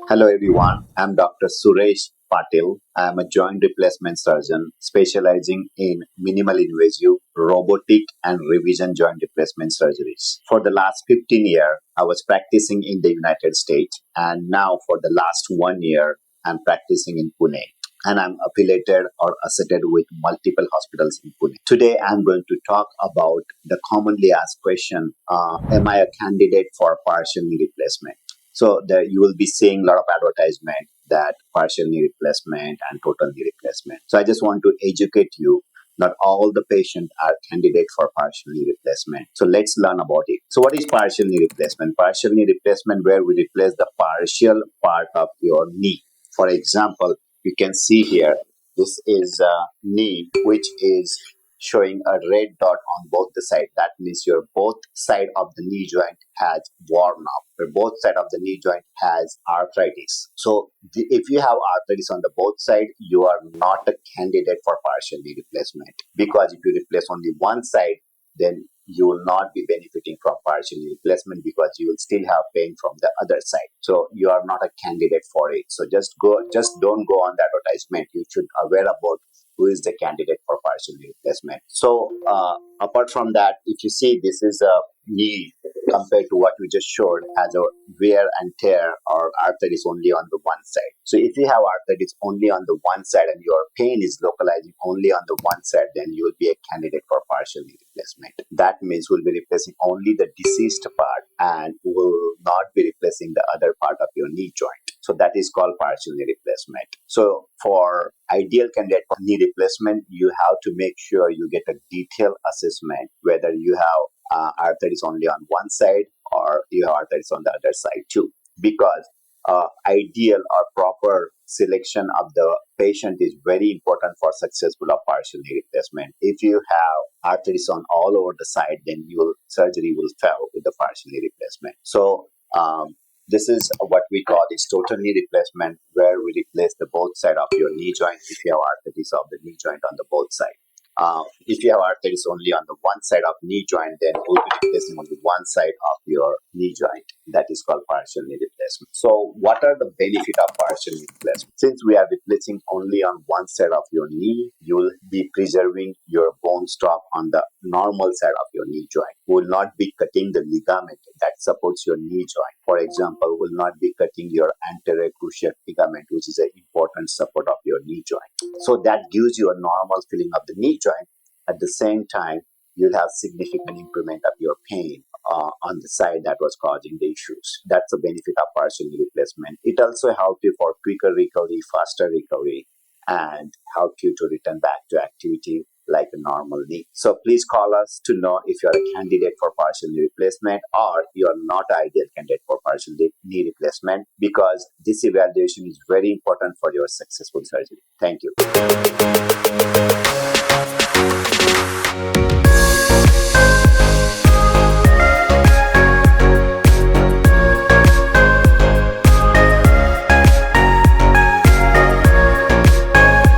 Hello everyone, I'm Dr. Suresh Patil. I'm a joint replacement surgeon specializing in minimal invasive, robotic and revision joint replacement surgeries. For the last 15 years, I was practicing in the United States, and now for the last 1 year, I'm practicing in Pune. And I'm affiliated or associated with multiple hospitals in Pune. Today, I'm going to talk about the commonly asked question, am I a candidate for partial knee replacement? So there you will be seeing a lot of advertisement that partial knee replacement and total knee replacement. So I just want to educate you. Not all the patients are candidate for partial knee replacement. So let's learn about it. So what is partial knee replacement? Partial knee replacement where we replace the partial part of your knee. For example, you can see here, this is a knee which is showing a red dot on both the side. That means your both side of the knee joint has worn off. Or both side of the knee joint has arthritis. So if you have arthritis on the both side, you are not a candidate for partial knee replacement. Because if you replace only one side, then you will not be benefiting from partial knee replacement because you will still have pain from the other side. So you are not a candidate for it. So just don't go on the advertisement. You should aware about who is the candidate for partial knee replacement. So apart from that, if you see, this is a knee compared to what we just showed has a wear and tear or arthritis only on the one side. So if you have arthritis only on the one side and your pain is localizing only on the one side, then you will be a candidate for partial knee replacement. That means we'll be replacing only the deceased part and will not be replacing the other part of your knee joint. So that is called partial knee replacement. So for ideal candidate for knee replacement, you have to make sure you get a detailed assessment whether you have arthritis only on one side or you have arthritis on the other side too. Because ideal or proper selection of the patient is very important for successful of partial knee replacement. If you have arthritis on all over the side, then your surgery will fail with the partial knee replacement. So this is what we call is total knee replacement, where we replace the both side of your knee joint if you have arthritis of the knee joint on the both side. If you have arthritis only on the one side of knee joint, then we'll be replacing only one side of your knee joint. That is called partial knee replacement. So what are the benefit of partial knee replacement? Since we are replacing only on one side of your knee, you will be preserving your bone stock on the normal side of your knee joint. We will not be cutting the ligament that supports your knee joint. For example, will not be cutting your anterior cruciate ligament, which is an important support of your knee joint. So that gives you a normal feeling of the knee joint. At the same time, you'll have significant improvement of your pain on the side that was causing the issues. That's the benefit of partial knee replacement. It also helps you for quicker recovery, faster recovery, and help you to return back to activity like a normal knee. So please call us to know if you're a candidate for partial knee replacement or you're not an ideal candidate for partial knee replacement, because this evaluation is very important for your successful surgery. Thank you.